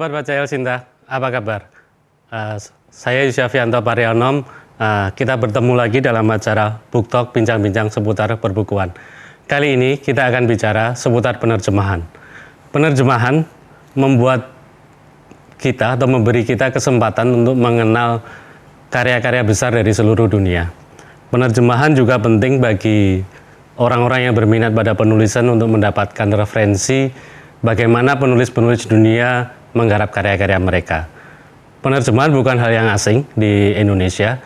Sahabat Baca Elsinta, apa kabar? Saya Yusyafianto Parionom. Kita bertemu lagi dalam acara Book Talk, bincang-bincang seputar perbukuan. Kali ini kita akan bicara seputar penerjemahan. Penerjemahan membuat kita atau memberi kita kesempatan untuk mengenal karya-karya besar dari seluruh dunia. Penerjemahan juga penting bagi orang-orang yang berminat pada penulisan untuk mendapatkan referensi bagaimana penulis-penulis dunia menggarap karya-karya mereka. Penerjemahan bukan hal yang asing di Indonesia.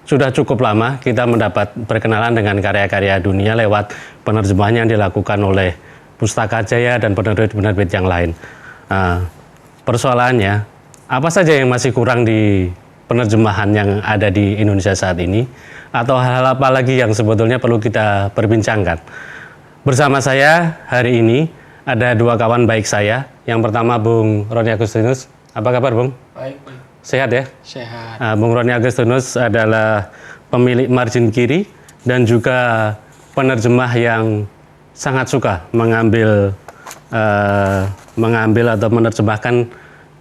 Sudah cukup lama kita mendapat berkenalan dengan karya-karya dunia lewat penerjemahan yang dilakukan oleh Pustaka Jaya dan penerbit-penerbit yang lain. Persoalannya, apa saja yang masih kurang di penerjemahan yang ada di Indonesia saat ini? Atau hal-hal apa lagi yang sebetulnya perlu kita perbincangkan? Bersama saya hari ini ada dua kawan baik saya. Yang pertama Bung Roni Agustinus. Apa kabar, Bung? Baik. Sehat ya? Sehat. Bung Roni Agustinus adalah pemilik margin kiri dan juga penerjemah yang sangat suka mengambil atau menerjemahkan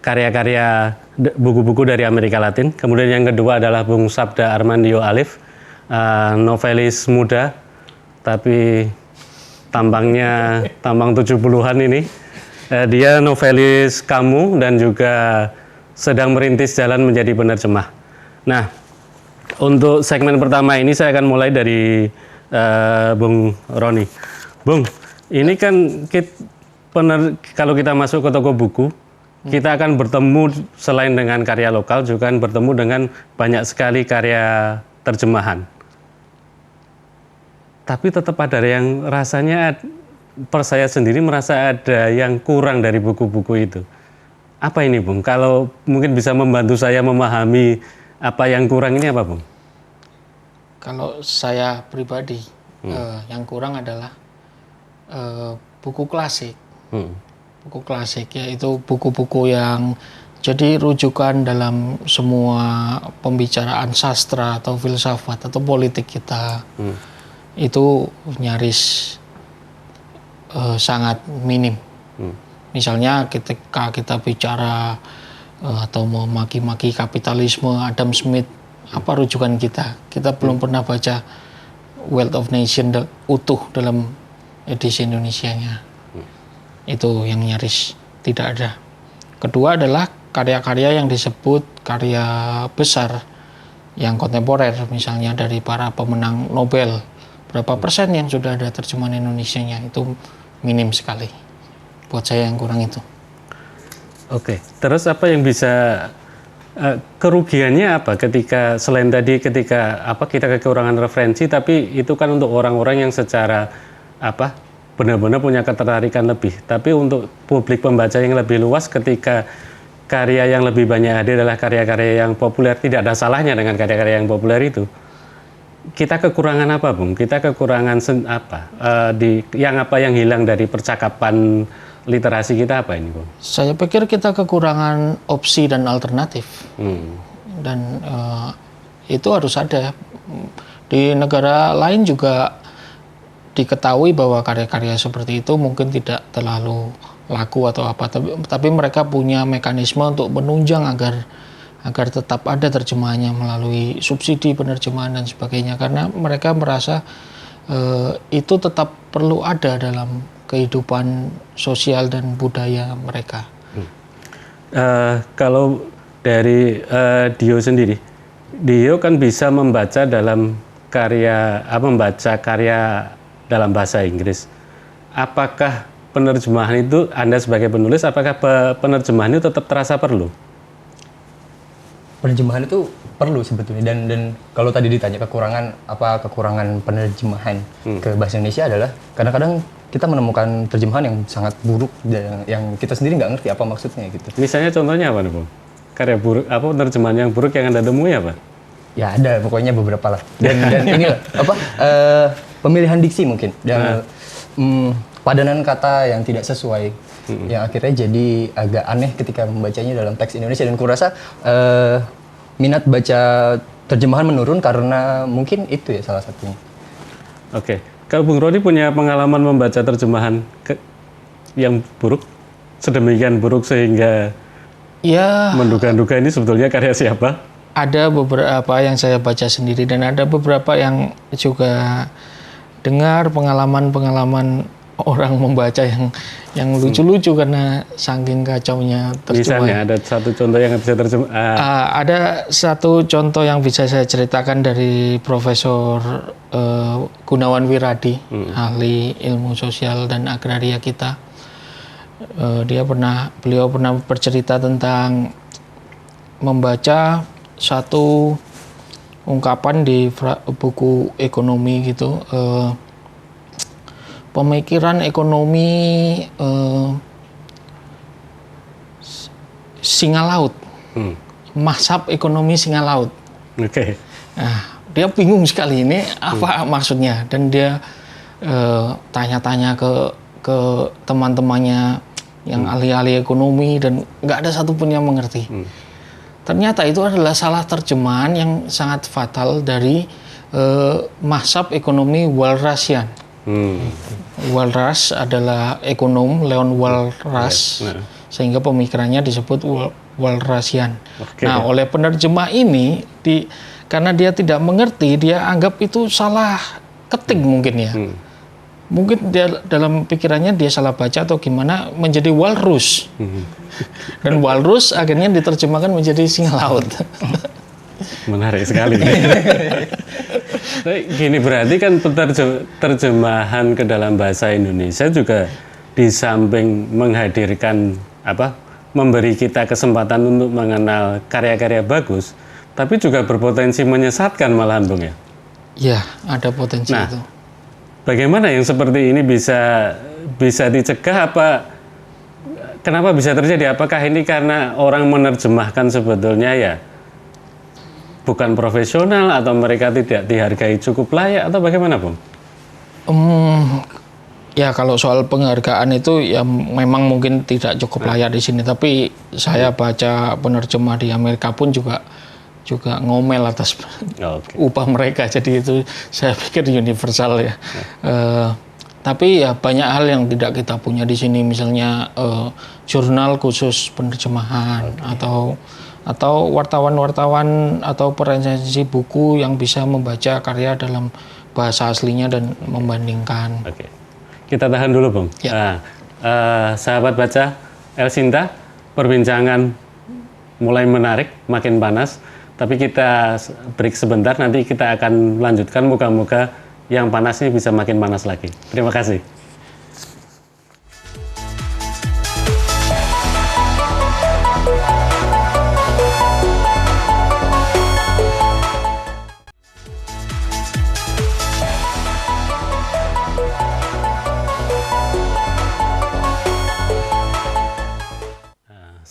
karya-karya buku-buku dari Amerika Latin. Kemudian yang kedua adalah Bung Sabda Armandio Alif, novelis muda, tapi tambang 70-an ini. Dia novelis kamu dan juga sedang merintis jalan menjadi penerjemah. Nah, untuk segmen pertama ini saya akan mulai dari Bung Roni. Bung, ini kan kalau kita masuk ke toko buku, kita akan bertemu selain dengan karya lokal juga akan bertemu dengan banyak sekali karya terjemahan. Tapi tetap ada yang rasanya, saya sendiri merasa ada yang kurang dari buku-buku itu. Apa ini, Bung? Kalau mungkin bisa membantu saya memahami apa yang kurang ini apa, Bung? Kalau saya pribadi, yang kurang adalah buku klasik. Buku klasik, yaitu buku-buku yang jadi rujukan dalam semua pembicaraan sastra atau filsafat atau politik kita. Itu nyaris sangat minim. Misalnya ketika kita bicara atau memaki-maki kapitalisme, Adam Smith, apa rujukan kita? Kita belum pernah baca Wealth of Nation utuh dalam edisi Indonesianya. Itu yang nyaris tidak ada. Kedua adalah karya-karya yang disebut karya besar yang kontemporer, misalnya dari para pemenang Nobel. Berapa persen yang sudah ada terjemahan Indonesianya? Itu minim sekali. Buat saya yang kurang itu. Oke, terus apa yang bisa kerugiannya apa ketika selain tadi kita kekurangan referensi, tapi itu kan untuk orang-orang yang secara benar-benar punya ketertarikan lebih. Tapi untuk publik pembaca yang lebih luas, ketika karya yang lebih banyak hadir adalah karya-karya yang populer, tidak ada salahnya dengan karya-karya yang populer itu. Kita kekurangan apa, Bung? Kita kekurangan yang hilang dari percakapan literasi kita apa ini, Bung? Saya pikir kita kekurangan opsi dan alternatif. Dan itu harus ada. Di negara lain juga diketahui bahwa karya-karya seperti itu mungkin tidak terlalu laku atau apa, tapi mereka punya mekanisme untuk menunjang agar tetap ada terjemahannya melalui subsidi penerjemahan dan sebagainya, karena mereka merasa itu tetap perlu ada dalam kehidupan sosial dan budaya mereka. Kalau dari Dio sendiri, Dio kan bisa membaca karya dalam bahasa Inggris. Apakah penerjemahan itu, Anda sebagai penulis, apakah penerjemahan itu tetap terasa perlu? Penerjemahan itu perlu sebetulnya, dan kalau tadi ditanya kekurangan penerjemahan ke bahasa Indonesia adalah kadang-kadang kita menemukan terjemahan yang sangat buruk dan yang kita sendiri nggak ngerti apa maksudnya gitu. Misalnya contohnya apa nih, Bung? Karya buruk, penerjemahan yang buruk yang Anda temui apa? Ya ada, pokoknya beberapa lah. Dan ini pemilihan diksi mungkin dan padanan kata yang tidak sesuai, yang akhirnya jadi agak aneh ketika membacanya dalam teks Indonesia, dan kurasa minat baca terjemahan menurun karena mungkin itu ya salah satunya. Oke. Kalau Bung Roni punya pengalaman membaca terjemahan yang buruk? sedemikian buruk sehingga Ya, menduga-duga ini sebetulnya karya siapa? ada beberapa yang saya baca sendiri dan ada beberapa yang juga dengar pengalaman-pengalaman orang membaca yang lucu-lucu karena saking kacaunya terjemahan. Misalnya ada satu contoh yang bisa terjemah. Ada satu contoh yang bisa saya ceritakan dari Profesor Gunawan Wiradi, ahli ilmu sosial dan agraria kita. Beliau pernah bercerita tentang membaca satu ungkapan di buku ekonomi gitu. Pemikiran ekonomi singa laut, mazhab ekonomi singa laut. Oke. Nah, dia bingung sekali ini apa maksudnya dan dia tanya-tanya ke teman-temannya yang ahli-ahli ekonomi dan nggak ada satupun yang mengerti. Ternyata itu adalah salah terjemahan yang sangat fatal dari mazhab ekonomi Walrasian. Walras adalah ekonom Leon Walras, sehingga pemikirannya disebut Walrasian. Oke. Nah, oleh penerjemah ini, karena dia tidak mengerti, dia anggap itu salah ketik mungkin ya. Mungkin dia dalam pikirannya dia salah baca atau gimana menjadi walrus. Dan walrus akhirnya diterjemahkan menjadi singa laut. Menarik sekali. Gini, berarti kan terjemahan ke dalam bahasa Indonesia juga di samping menghadirkan memberi kita kesempatan untuk mengenal karya-karya bagus, tapi juga berpotensi menyesatkan malahan, Bung ya? Ya, ada potensi itu. Bagaimana yang seperti ini bisa dicegah? Kenapa bisa terjadi? Apakah ini karena orang menerjemahkan sebetulnya ya bukan profesional atau mereka tidak dihargai cukup layak atau bagaimana, Bung? Ya kalau soal penghargaan itu ya memang mungkin tidak cukup layak di sini. Tapi saya baca penerjemah di Amerika pun juga ngomel atas upah mereka. Jadi itu saya pikir universal ya. Tapi ya banyak hal yang tidak kita punya di sini. Misalnya jurnal khusus penerjemahan atau wartawan-wartawan atau peresensi buku yang bisa membaca karya dalam bahasa aslinya dan membandingkan. Oke. Kita tahan dulu, Bung. Ya. Sahabat baca, Elsinta, perbincangan mulai menarik, makin panas. Tapi kita break sebentar, nanti kita akan lanjutkan. Moga-moga yang panas ini bisa makin panas lagi. Terima kasih.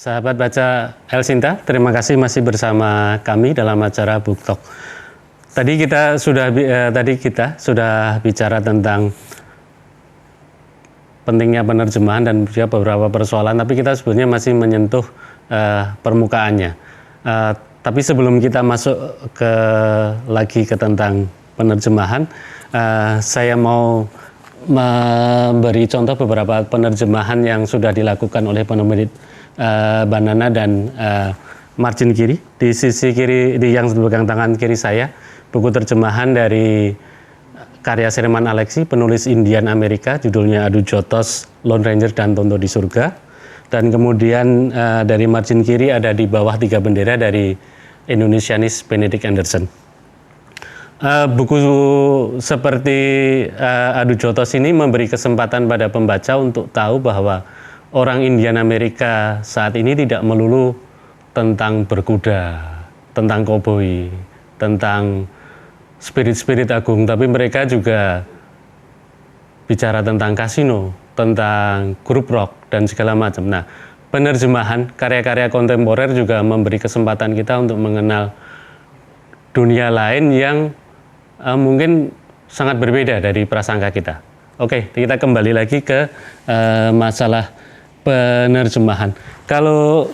Sahabat baca Elsinta, terima kasih masih bersama kami dalam acara Book Talk. Tadi kita sudah bicara tentang pentingnya penerjemahan dan juga beberapa persoalan, tapi kita sebenarnya masih menyentuh permukaannya. Tapi sebelum kita masuk lagi ke tentang penerjemahan, saya mau memberi contoh beberapa penerjemahan yang sudah dilakukan oleh penerbit Banana dan margin kiri. Di sisi kiri, yang pegang tangan kiri saya, buku terjemahan dari karya Sherman Alexie, penulis Indian Amerika, judulnya Adu Jotos, Lone Ranger dan Tonto di Surga. Dan kemudian dari margin kiri ada Di Bawah Tiga Bendera dari Indonesianis Benedict Anderson. Buku seperti Adu Jotos ini memberi kesempatan pada pembaca untuk tahu bahwa orang Indian Amerika saat ini tidak melulu tentang berkuda, tentang koboi, tentang spirit-spirit agung, tapi mereka juga bicara tentang kasino, tentang grup rock, dan segala macam. Nah, penerjemahan karya-karya kontemporer juga memberi kesempatan kita untuk mengenal dunia lain yang mungkin sangat berbeda dari prasangka kita. Oke, kita kembali lagi ke masalah penerjemahan. Kalau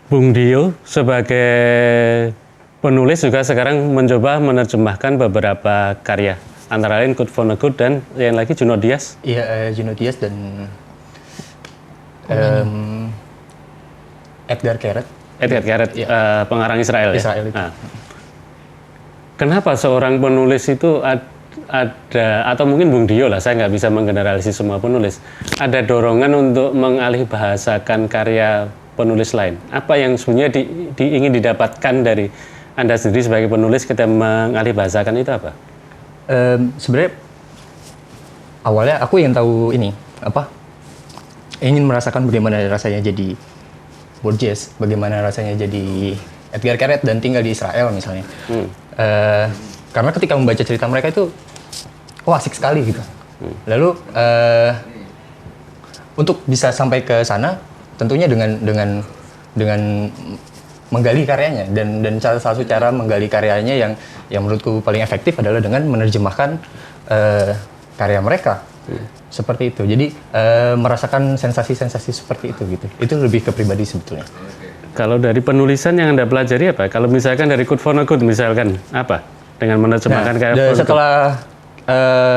Bung Dio sebagai penulis juga sekarang mencoba menerjemahkan beberapa karya, antara lain Kurt Vonnegut dan yang lagi Junot Diaz. Iya, Junot Diaz dan Edgar Keret. Edgar Keret, pengarang Israel, Israel ya? itu. Nah. Kenapa seorang penulis itu ada, atau mungkin Bung Dio lah, saya nggak bisa menggeneralisasi semua penulis, ada dorongan untuk mengalih bahasakan karya penulis lain? Apa yang sebenarnya ingin didapatkan dari Anda sendiri sebagai penulis ketika mengalih bahasakan itu apa? Sebenarnya awalnya aku ingin tahu ini, ingin merasakan bagaimana rasanya jadi Borges, bagaimana rasanya jadi Edgar Keret dan tinggal di Israel misalnya. Karena ketika membaca cerita mereka itu, asik sekali gitu. Lalu untuk bisa sampai ke sana, tentunya dengan menggali karyanya, dan salah satu cara menggali karyanya yang menurutku paling efektif adalah dengan menerjemahkan karya mereka. Seperti itu. Jadi merasakan sensasi-sensasi seperti itu gitu. Itu lebih ke pribadi sebetulnya. Kalau dari penulisan yang Anda pelajari apa? Kalau misalkan dari Kurt Vonnegut misalkan apa? Dengan menerjemahkan karya Vonnegut. Setelah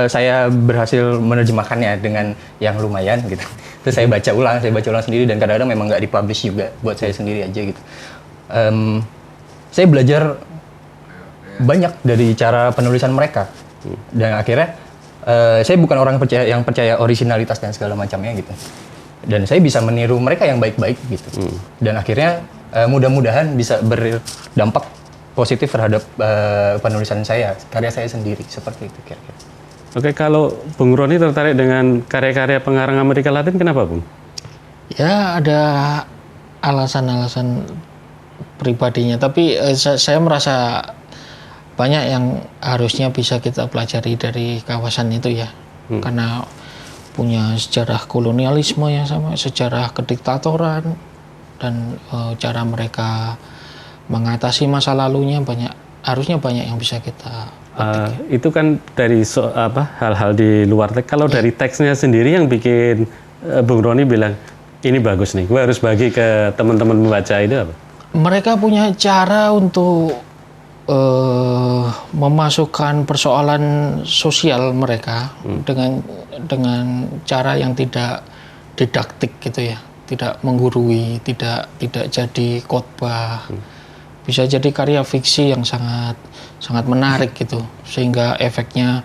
saya berhasil menerjemahkannya dengan yang lumayan gitu. Terus saya baca ulang sendiri, dan kadang-kadang memang nggak dipublish juga, buat saya sendiri aja gitu. Saya belajar banyak dari cara penulisan mereka. Dan akhirnya saya bukan orang yang percaya originalitas dan segala macamnya gitu. Dan saya bisa meniru mereka yang baik-baik gitu. Dan akhirnya mudah-mudahan bisa berdampak positif terhadap penulisan saya, karya saya sendiri, seperti itu kira-kira. Oke, kalau Bung Roni tertarik dengan karya-karya pengarang Amerika Latin, kenapa Bung? Ya, ada alasan-alasan pribadinya, tapi saya merasa banyak yang harusnya bisa kita pelajari dari kawasan itu ya. Karena punya sejarah kolonialisme yang sama, sejarah kediktatoran, dan cara mereka mengatasi masa lalunya harusnya banyak yang bisa kita itu kan dari hal-hal di luar teks. Kalau dari teksnya sendiri yang bikin Bung Roni bilang ini bagus nih, gue harus bagi ke teman-teman membaca, itu apa? Mereka punya cara untuk memasukkan persoalan sosial mereka dengan cara yang tidak didaktik gitu ya, tidak menggurui, tidak jadi khotbah. Bisa jadi karya fiksi yang sangat menarik gitu, sehingga efeknya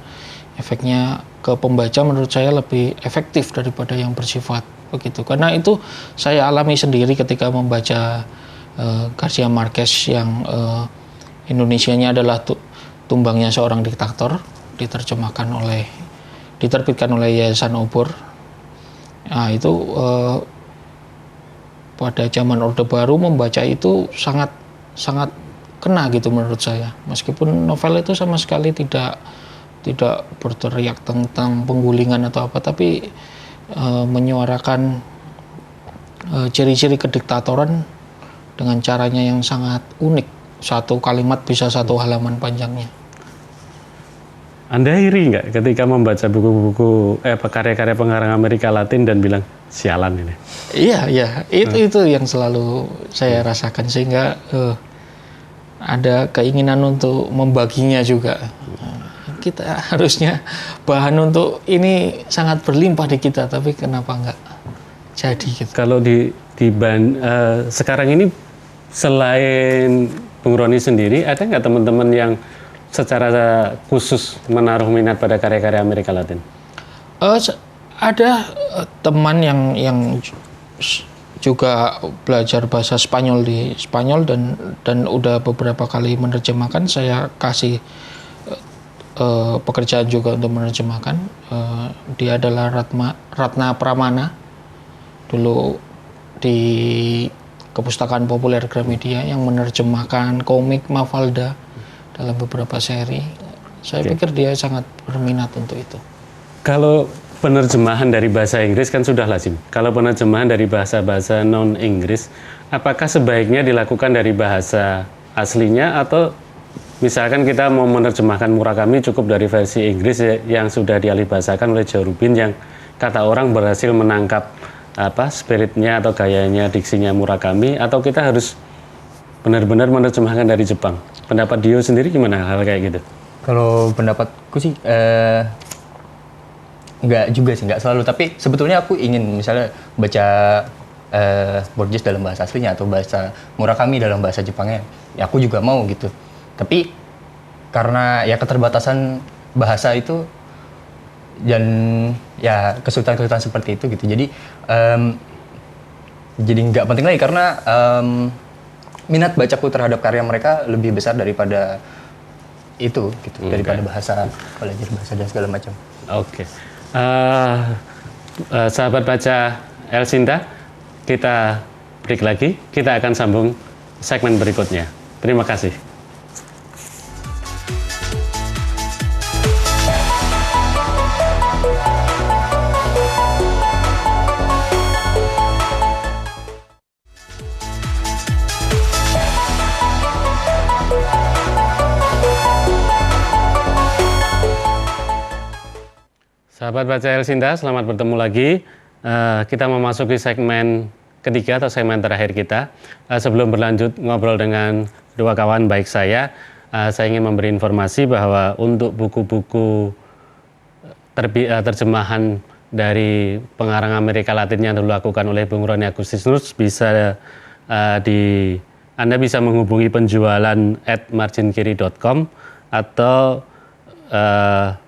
ke pembaca menurut saya lebih efektif daripada yang bersifat begitu. Karena itu saya alami sendiri ketika membaca Garcia Marquez yang Indonesianya adalah Tumbangnya Seorang Diktator, diterbitkan oleh Yayasan Obor. Nah, itu pada zaman Orde Baru membaca itu sangat kena gitu menurut saya. Meskipun novel itu sama sekali tidak berteriak tentang penggulingan atau apa, tapi menyuarakan ciri-ciri kediktatoran dengan caranya yang sangat unik. Satu kalimat bisa satu halaman panjangnya. Anda iri nggak ketika membaca buku-buku karya-karya pengarang Amerika Latin dan bilang sialan ini? Iya, itu yang selalu saya rasakan, sehingga ada keinginan untuk membaginya juga. Kita harusnya bahan untuk ini sangat berlimpah di kita, tapi kenapa nggak jadi gitu? Kalau sekarang ini selain Bung Roni sendiri, ada nggak teman-teman yang secara khusus menaruh minat pada karya-karya Amerika Latin? Ada teman yang juga belajar bahasa Spanyol di Spanyol dan udah beberapa kali menerjemahkan. Saya kasih pekerjaan juga untuk menerjemahkan. Dia adalah Ratna Pramana, dulu di Kepustakaan Populer Gramedia, yang menerjemahkan komik Mafalda dalam beberapa seri. Saya pikir dia sangat berminat untuk itu. Kalau penerjemahan dari bahasa Inggris kan sudah lazim. Kalau penerjemahan dari bahasa-bahasa non-Inggris, apakah sebaiknya dilakukan dari bahasa aslinya, atau misalkan kita mau menerjemahkan Murakami cukup dari versi Inggris yang sudah dialihbahasakan oleh Joe Rubin, yang kata orang berhasil menangkap spiritnya atau gayanya, diksinya Murakami, atau kita harus benar-benar menerjemahkan dari Jepang? Pendapat Dio sendiri gimana hal kayak gitu? Kalau pendapatku sih nggak juga sih, nggak selalu. Tapi sebetulnya aku ingin misalnya baca Borges dalam bahasa aslinya atau bahasa Murakami dalam bahasa Jepangnya, ya aku juga mau gitu. Tapi karena ya keterbatasan bahasa itu dan ya kesulitan-kesulitan seperti itu gitu, jadi nggak penting lagi karena minat bacaku terhadap karya mereka lebih besar daripada itu gitu, daripada belajar bahasa dan segala macam. Oke. Sahabat baca Elsinta, kita break lagi. Kita akan sambung segmen berikutnya. Terima kasih. Sahabat baca Elsinta, selamat bertemu lagi. Kita memasuki segmen ketiga atau segmen terakhir kita. Sebelum berlanjut ngobrol dengan dua kawan baik saya ingin memberi informasi bahwa untuk buku-buku terjemahan dari pengarang Amerika Latin yang dilakukan oleh Bung Roni Agustinus Anda bisa menghubungi penjualan @marginkiri.com atau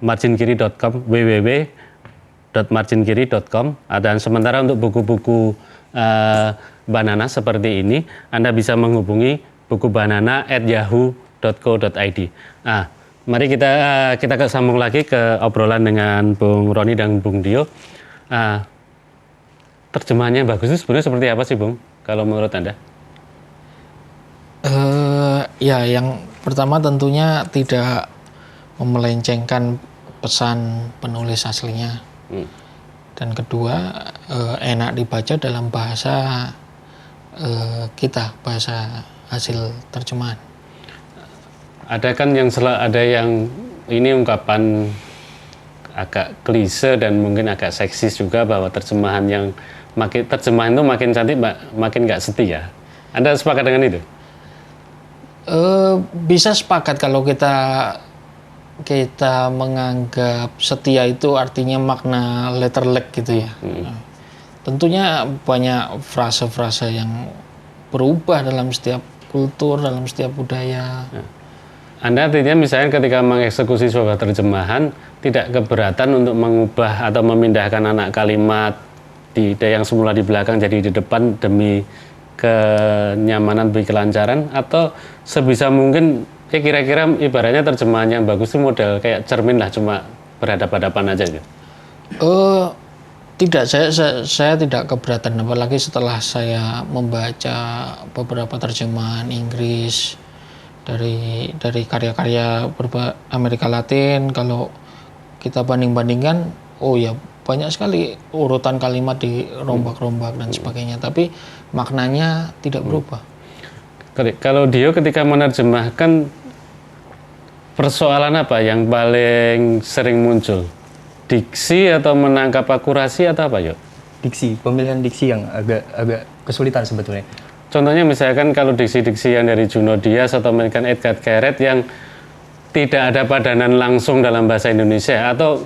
marginkiri.com, www.marginkiri.com. Dan sementara untuk buku-buku Banana seperti ini, Anda bisa menghubungi buku banana@yahoo.co.id. Mari kita sambung lagi ke obrolan dengan Bung Roni dan Bung Dio. Terjemahannya bagus itu sebenarnya seperti apa sih, Bung? Kalau menurut Anda? Ya, yang pertama tentunya tidak memelencengkan pesan penulis aslinya, dan kedua enak dibaca dalam bahasa kita, bahasa hasil terjemahan. Ada kan ada yang ini ungkapan agak klise dan mungkin agak seksis juga bahwa terjemahan itu makin cantik makin nggak setia. Anda sepakat dengan itu? Bisa sepakat kalau kita menganggap setia itu artinya makna letterlek gitu ya. Tentunya banyak frase-frase yang berubah dalam setiap kultur, dalam setiap budaya. Anda artinya misalnya ketika mengeksekusi sebuah terjemahan tidak keberatan untuk mengubah atau memindahkan anak kalimat yang semula di belakang jadi di depan demi kenyamanan, demi kelancaran, atau sebisa mungkin kira-kira ibaratnya terjemahan yang bagus itu model kayak cermin lah, cuma berhadapan-hadapan aja gitu? Tidak, saya tidak keberatan, apalagi setelah saya membaca beberapa terjemahan Inggris dari karya-karya Amerika Latin. Kalau kita banding-bandingkan, oh ya banyak sekali urutan kalimat dirombak-rombak dan sebagainya, tapi maknanya tidak berubah. Kalau Dio ketika menerjemahkan, persoalan apa yang paling sering muncul? Diksi atau menangkap akurasi atau apa, yuk? Diksi, pemilihan diksi yang agak kesulitan sebetulnya. Contohnya misalkan kalau diksi-diksi yang dari Junot Díaz atau American Edgar Keret yang tidak ada padanan langsung dalam bahasa Indonesia, atau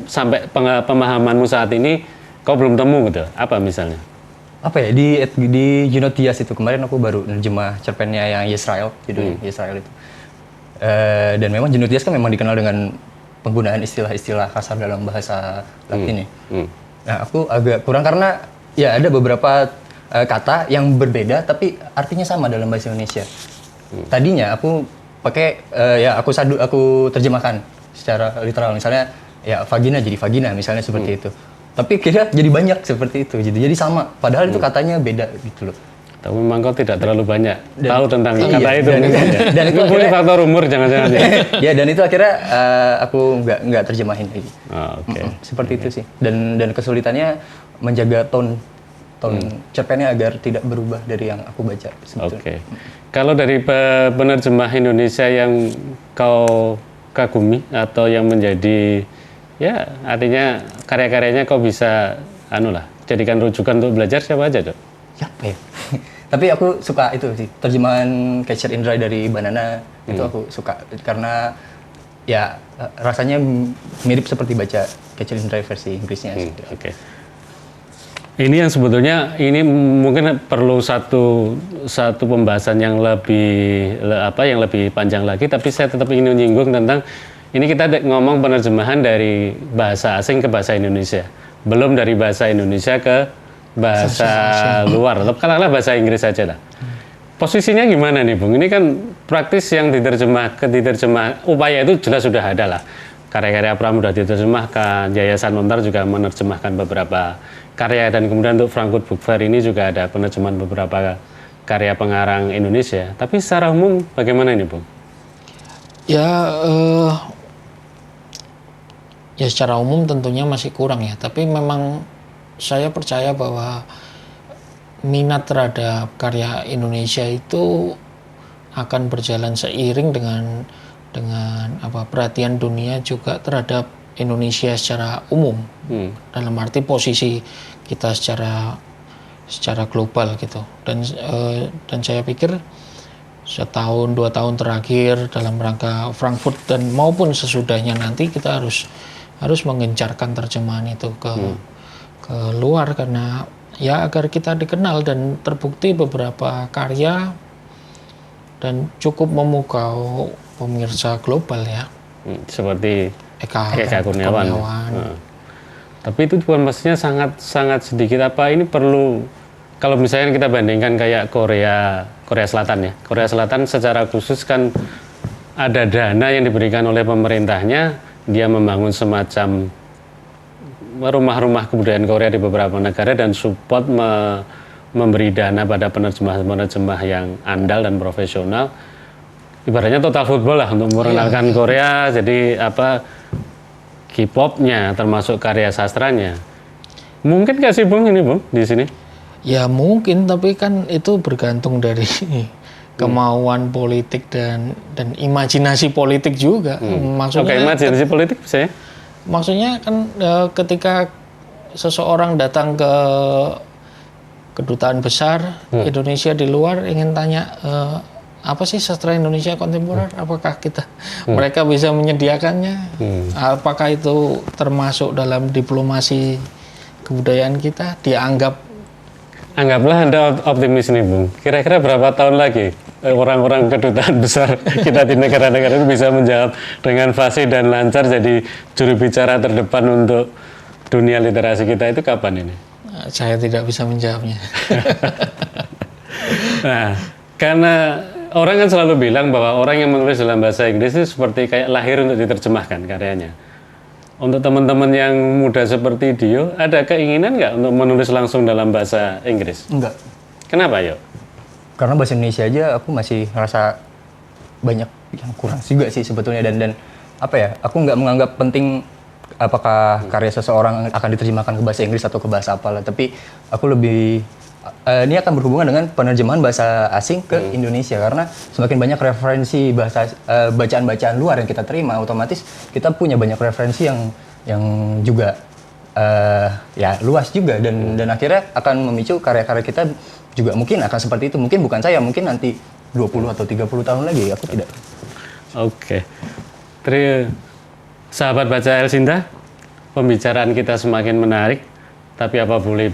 sampai pemahamanmu saat ini kau belum temu gitu, apa misalnya? Apa ya, di Junot Díaz itu kemarin aku baru nerjemah cerpennya yang Yisrael, judulnya Yisrael itu. Dan memang Junot Díaz kan memang dikenal dengan penggunaan istilah-istilah kasar dalam bahasa Latin ya. Nah, aku agak kurang karena ya ada beberapa kata yang berbeda tapi artinya sama dalam bahasa Indonesia. Tadinya aku pakai aku terjemahkan secara literal, misalnya ya vagina jadi vagina misalnya seperti itu. Tapi kira jadi banyak seperti itu, jadi sama. Padahal itu katanya beda gitu loh. Tapi memang kau tidak terlalu banyak tahu tentang kata itu. Dan itu akhirnya faktor umur jangan-jangan. Ya, dan itu akhirnya aku nggak terjemahin lagi. Oke. Seperti itu sih. Dan kesulitannya menjaga tone cerpennya agar tidak berubah dari yang aku baca sebetulnya. Oke. Kalau dari penerjemah Indonesia yang kau kagumi atau yang menjadi ya artinya karya-karyanya kau bisa jadikan rujukan untuk belajar, siapa aja, Dok? Siapa ya? Tapi aku suka itu sih, terjemahan Catcher in Dry dari Banana, itu aku suka karena ya rasanya mirip seperti baca Catcher in Dry versi Inggrisnya. Oke. Ini yang sebetulnya ini mungkin perlu satu pembahasan yang yang lebih panjang lagi, tapi saya tetap ingin menyinggung tentang ini kita ngomong penerjemahan dari bahasa asing ke bahasa Indonesia, belum dari bahasa Indonesia ke bahasa luar, atau katakanlah bahasa Inggris saja lah. Posisinya gimana nih Bung? Ini kan praktis yang diterjemah, upaya itu jelas sudah ada lah. Karya-karya Pramudia diterjemahkan, Yayasan Lontar juga menerjemahkan beberapa karya, dan kemudian untuk Frankfurt Book Fair ini juga ada penerjemahan beberapa karya pengarang Indonesia. Tapi secara umum bagaimana ini Bung? Ya secara umum tentunya masih kurang ya, tapi memang saya percaya bahwa minat terhadap karya Indonesia itu akan berjalan seiring dengan perhatian dunia juga terhadap Indonesia secara umum, dalam arti posisi kita secara global gitu. Dan saya pikir setahun 2 tahun terakhir dalam rangka Frankfurt dan maupun sesudahnya nanti kita harus menggencarkan terjemahan itu ke luar, karena ya agar kita dikenal dan terbukti beberapa karya dan cukup memukau pemirsa global ya. Seperti Eka Kurniawan. Tapi itu bukan maksudnya sangat sedikit. Apa ini perlu, kalau misalnya kita bandingkan kayak Korea Selatan ya. Korea Selatan secara khusus kan ada dana yang diberikan oleh pemerintahnya, dia membangun semacam rumah-rumah kebudayaan Korea di beberapa negara dan support memberi dana pada penerjemah yang andal dan profesional. Ibaratnya total football lah untuk memperkenalkan Korea, jadi K-popnya termasuk karya sastranya. Mungkin nggak sih Bung ini Bung di sini? Ya mungkin, tapi kan itu bergantung dari kemauan politik dan imajinasi politik juga. Maksudnya imajinasi politik bisa ya? Maksudnya kan ketika seseorang datang ke kedutaan besar Indonesia di luar ingin tanya apa sih sastra Indonesia kontemporer, apakah mereka bisa menyediakannya, apakah itu termasuk dalam diplomasi kebudayaan kita, Anggaplah Anda optimis nih Bung, kira-kira berapa tahun lagi orang-orang kedutaan besar kita di negara-negara itu bisa menjawab dengan fasih dan lancar jadi juru bicara terdepan untuk dunia literasi kita, itu kapan ini? Saya tidak bisa menjawabnya. Nah, karena orang kan selalu bilang bahwa orang yang menulis dalam bahasa Inggris itu seperti kayak lahir untuk diterjemahkan karyanya. Untuk teman-teman yang muda seperti Dio, ada keinginan nggak untuk menulis langsung dalam bahasa Inggris? Enggak. Kenapa, Yo? Karena bahasa Indonesia aja aku masih ngerasa banyak yang kurang juga sih sebetulnya, dan apa ya, aku nggak menganggap penting apakah karya seseorang akan diterjemahkan ke bahasa Inggris atau ke bahasa apalah, tapi aku lebih ini akan berhubungan dengan penerjemahan bahasa asing ke Indonesia, karena semakin banyak referensi bahasa bacaan-bacaan luar yang kita terima, otomatis kita punya banyak referensi yang juga ya luas juga, dan akhirnya akan memicu karya-karya kita juga mungkin akan seperti itu. Mungkin bukan saya, mungkin nanti 20 atau 30 tahun lagi, aku tidak. Oke. Sahabat baca Elsinta, pembicaraan kita semakin menarik, tapi apa boleh